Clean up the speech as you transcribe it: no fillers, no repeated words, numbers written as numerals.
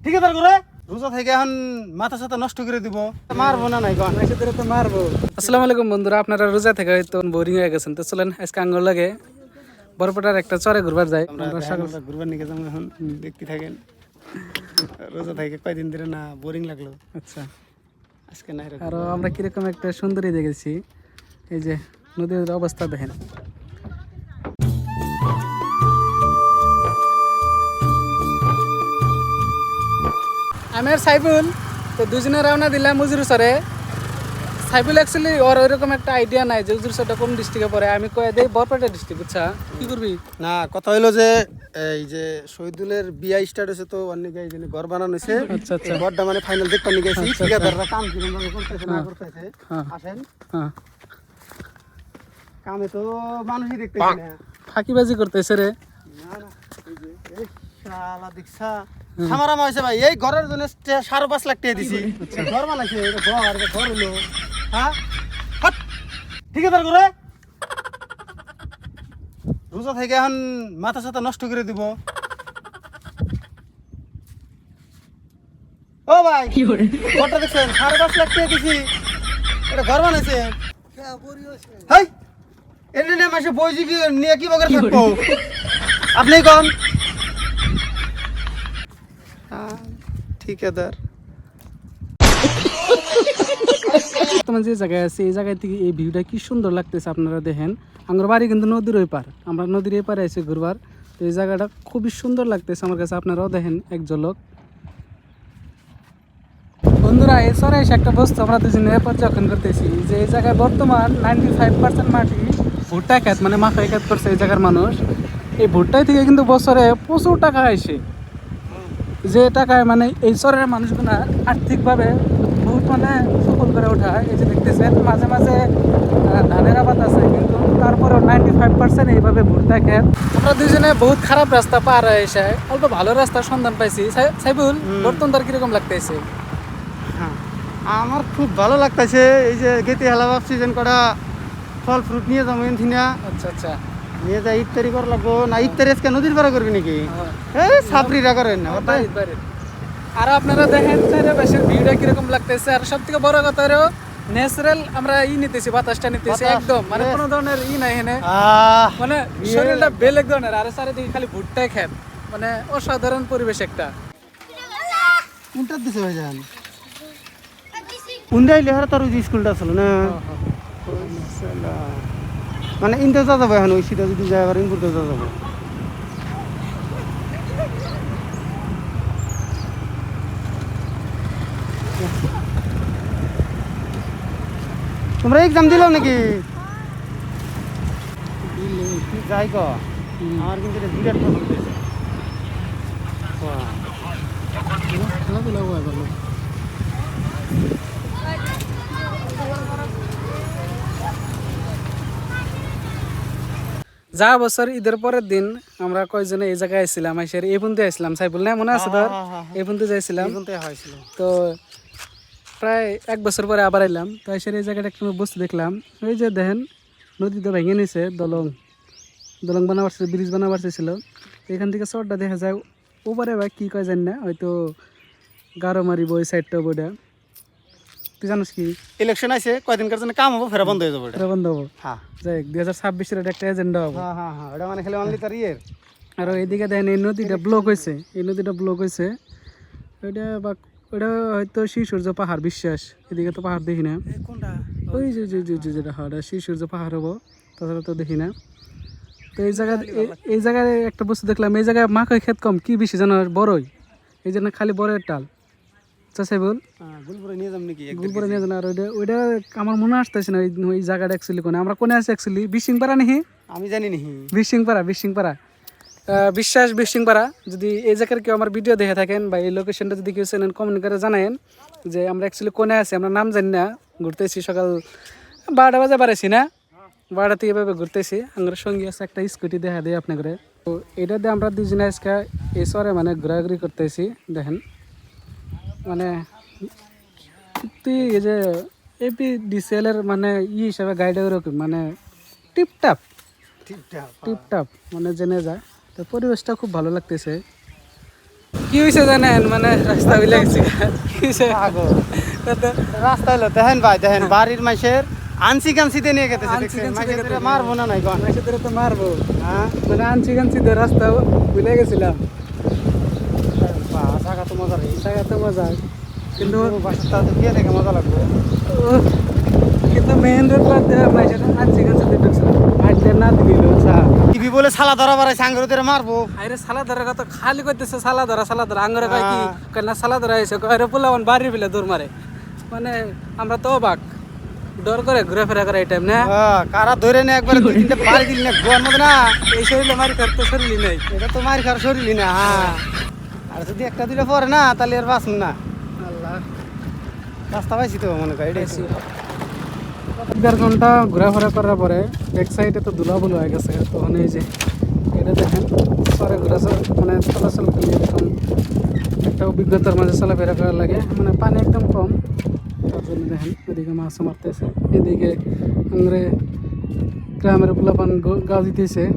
ঠিকাদার করে রোজা থেকে এখন মাথা সাথা নষ্ট করে দিব, মারবো না নাই গন এসে তো মারবো। আসসালামু আলাইকুম বন্ধুরা, আপনারা রোজা থেকে হয়তো বোরিং হয়ে গেছেন, তো চলেন আজকে আঙ্গুর লাগে বরপটার একটা চরে ঘুরবার যাই। আমরা ঘুরবার নিয়ে যাবো এখন, দেখতে থাকেন। রোজা থেকে কয়দিন ধরে না বোরিং লাগলো। আচ্ছা, আজকে না আর আমরা কিরকম একটা সুন্দরী দেখেছি, এই যে নদীর অবস্থা দেখেন। আমি আর সাইফুল তো দুজনে রওনা দিলাম উজির সরে। সাইফুল অ্যাকচুয়ালি ওর ওইরকম একটা আইডিয়া নাই যে উজির সরটা কোন ডিস্ট্রিক্টে পড়ে। আমি কয়ে দেই বরপেটা ডিস্ট্রিক্ট, বুঝছা? কি করবি না, কথা হইলো যে এই যে শহীদুলের বিয়া স্টার্ট হয়েছে, তো অনেক এই যে ঘর বানানো হয়েছে। আচ্ছা আচ্ছা, ঘরটা মানে ফাইনাল দেখতে নিয়ে গেছি। ঠিকাদাররা কাম কিরকম ভাবে করতেছে না করতেছে আসেন। হ্যাঁ, কামে তো মানুষই দেখতেছি না। ফাঁকিবাজি করতেছে রে। না না, এই যে এই শালা দেখছা সামারামা হয়েছে ভাই। এই ঘরের জন্য 5.5 লাখ টাকা দিছি। ঘর বানাইছে, এটা ঘর হলো। হ্যাঁ হাট। ঠিকাদার করে রোজা থেকে এখন মাথা সাথা নষ্ট করে দিব। ও ভাই, ঘরটা দেখছেন 5.5 লাখ টাকা দিছি, এটা ঘর বানাইছে। হাই, এটা নিয়ে মাসে বইজি কি নিয়ে কি বগের থাকবো আপনি কম। ঠিকাদার তোমার যে জায়গায় আছে এই জায়গায় থেকে এই ভিউটা কি সুন্দর লাগতেছে আপনারা দেখেন। আমার বাড়ি কিন্তু নদীর ওই পার, আমরা নদীর এই পারে আছি ঘুরবার। তো এই জায়গাটা খুবই সুন্দর লাগতেছে আমার কাছে, আপনারাও দেখেন এক ঝলক। বন্ধুরা, এই সরে এসে একটা বস্তু আমরা দুজনে পর্যবেক্ষণ করতেছি যে এই জায়গায় বর্তমান 95% মাটি ভুট্টা খেত, মানে মাথায় খেত করছে এই জায়গার মানুষ। এই ভুট্টাই থেকে কিন্তু বছরে প্রচুর টাকা আসে, যে টাকায় মানে এই শহরের মানুষগুলো আর্থিকভাবে বহুত মানে সফল করে ওঠা। এই যে দেখতেছেন মাঝে মাঝে ধানের আবাদ আছে, কিন্তু তারপরেও 95% এইভাবে ভুট্টা খেত। আমরা দুজনে বহুত খারাপ রাস্তা পার হয়ে এসে অল্প ভালো রাস্তার সন্ধান পাইছি। সাইফুল, বর্তমান তার কিরকম লাগতেছে? আমার খুব ভালো লাগতেছে। এই যে গেতে হেলা সিজন করা ফল ফ্রুট নিয়ে যাবো এনথিনা। আচ্ছা আচ্ছা, নিয়ে যাই ইফতারি করা লাগবো না। ইফতারি আজকে নদীর পাড়া করবি নাকি? এই সাপড়িরা করেন না আর আপনারা দেখেন চারিপাশের ভিউটা কিরকম লাগতেছে। আর সব থেকে বড় কথা হলো ন্যাচারাল আমরা নিতেছি, বাতাসটা নিতেছি একদম, মানে কোনো ধরনের নাই এখানে, মানে শরীরটা বেলেগ ধরনের। আর চারিদিকে খালি ভুট্টাই খেত, মানে অসাধারণ পরিবেশ একটা। কোনটা দিছে ভাই যান? উন্দাই লেহারা তার ওই স্কুলটা ছিল না, মানে ইনতে যা যাবো এখন। ওই সিধা যদি যায় আবার ইনপুরতে যা যাবো। তোমরা এক্সাম দিলাও নাকি? যাই ক, আমার কিন্তু এটা বিরাট পছন্দ হয়েছে। খেলাধুলা হয় ভালো। যা বছর ঈদের পরের দিন আমরা কয়েকজনে এই জায়গায় আসছিলাম, আইসার এই পর্যন্ত আসলাম। সাইফুল না মনে আছে তোর? এই পর্যন্ত যাইছিলাম তো প্রায় 1 বছর পরে আবার এলাম। তো আইসার এই জায়গাটা একটা বস্তু দেখলাম। ওই যে দেখেন নদী তো ভেঙে নিছে, দলং বানাবার, ব্রিজ বানাবার ছিল। এখান থেকে চরটা দেখা যায় ওপারে, ভাই কি কয় জানি না, হয়তো গারো মারিব ওই সাইডটা বইটা। তুই জানিস কি? ইলেকশন আছে কয়দিনকার জন্য, কাম হবো ফেরা বন্ধ হয়ে যাবো। এটা বন্ধ হবো। হ্যাঁ, যাই 2026-এর একটা এজেন্ডা হবো। হ্যাঁ, ওটা মানে খেলে অনলি তার ইয়ের। আর এইদিকে দেখেন এই নদীটা ব্লক হয়েছে, এই নদীটা ব্লক হয়েছে। ওইটা হয়তো শ্রীসূর্য পাহাড়, বিশ্বাস। এদিকে তো পাহাড় দেখি না। কোনটা? ওই যে যেটা হয় শ্রীসূর্য পাহাড় হবো, তাছাড়া তো দেখি না। তো এই জায়গায় একটা বস্তু দেখলাম, এই জায়গায় মাখাই ক্ষেত কম, কি বেশি জানো? বড়ই, এই জন্য খালি বড়ের টাল। চাষাই বল গুলপুরে নিয়ে যাম নাকি? গুলপুরে নিয়ে যান। আর ওইটা আমার মনে আসতেছে না ওই জায়গাটা অ্যাকচুয়ালি কোনে। আমরা কোনে আছি অ্যাকচুয়ালি? বিশিংপাড়া নাকি? আমি জানি নি। বিশিংপাড়া বিশ্বাস বিশিংপাড়া। যদি এই জায়গার কেউ আমার ভিডিও দেখে থাকেন বা এই লোকেশনটা যদি কেউ চেনেন, কমেন্ট করে জানায়েন যে আমরা অ্যাকচুয়ালি কোনে আছি। আমরা নাম জানি না, ঘুরতেছি সকাল 12টা বাজে বাড়াইছি না, 12টা থেকে এভাবে ঘুরতেছি। আমার সঙ্গী আছে একটা স্কুটি, দেখা দেয় আপনাকে। তো এটা দিয়ে আমরা দুজনে আজকে এই শহরে মানে ঘোরাঘুরি করতেছি। দেখেন মানে তুই এই যে APDCL এর মানে হিসাবে গাইড ওরকম, মানে টিপটাপ মানে জেনে যায়। তো পরিবেশটা খুব ভালো লাগতেছে। কি হয়েছে জানেন মানে রাস্তা বিলে গেছে কি হয়েছে পাগল। তাতে রাস্তা হলো দেখেন ভাই দেখেন বাড়ির মাসের আনসি কানসিতে নিয়ে গেছে আনসি কানসিতে মাইসের গেছে। মারবো না নাই কোন মাসে ধরে তো মারবো হ্যাঁ মানে আনছি কানছি তো রাস্তা ভুলে গেছিলাম জায়গা তো মজা রে জায়গা তো মজা কিন্তু বাসাটা তো গিয়ে দেখে মজা লাগবে উহ, কিন্তু মেইন রোড বাদ দেওয়া মাসে আনছি কানছিতে ঢুকছিলাম হাঁটতে না দিল আচ্ছা টিভি বলে সালা ধরা বাড়াইছে আঙ্গুরে মারবো আরে সালা ধরা কথা খালি করতেছে সালা ধরা আঙ্গরে কয় কি হ্যাঁ। কয় না সালা ধরা এসে কয় রে পোলাওন বাড়ি ফেলে দৌড় মারে মানে আমরা তো অবাক ডর করে ঘুরে ফেরা করে এই টাইম না কারা ধরে নে একবার দুই তিনটা বাড়ি দিলি না গোয়ার মধ্যে না এই শরীরে মারি করতে শরীরই নেই এটা তো মার খার শরীরই না হ্যাঁ আর যদি একটা দিলে পরে না তাহলে আর বাঁচুন না আল্লাহ রাস্তা পাইছি তো মনে করি এটাই তো। 1.5 ঘন্টা ঘোরাফেরা করার পরে এক সাইডে তো ধুলাবুলো হয়ে গেছে তখন এই যে এটা দেখেন পরে ঘোরা মানে চলাচল করলে এরকম একটা অভিজ্ঞতার মাঝে চলাফেরা করার লাগে মানে পানি একদম কম তার জন্য দেখেন এদিকে মাছ মারতেছে এদিকে গ্রামের পোলাপান গাও দিতেছে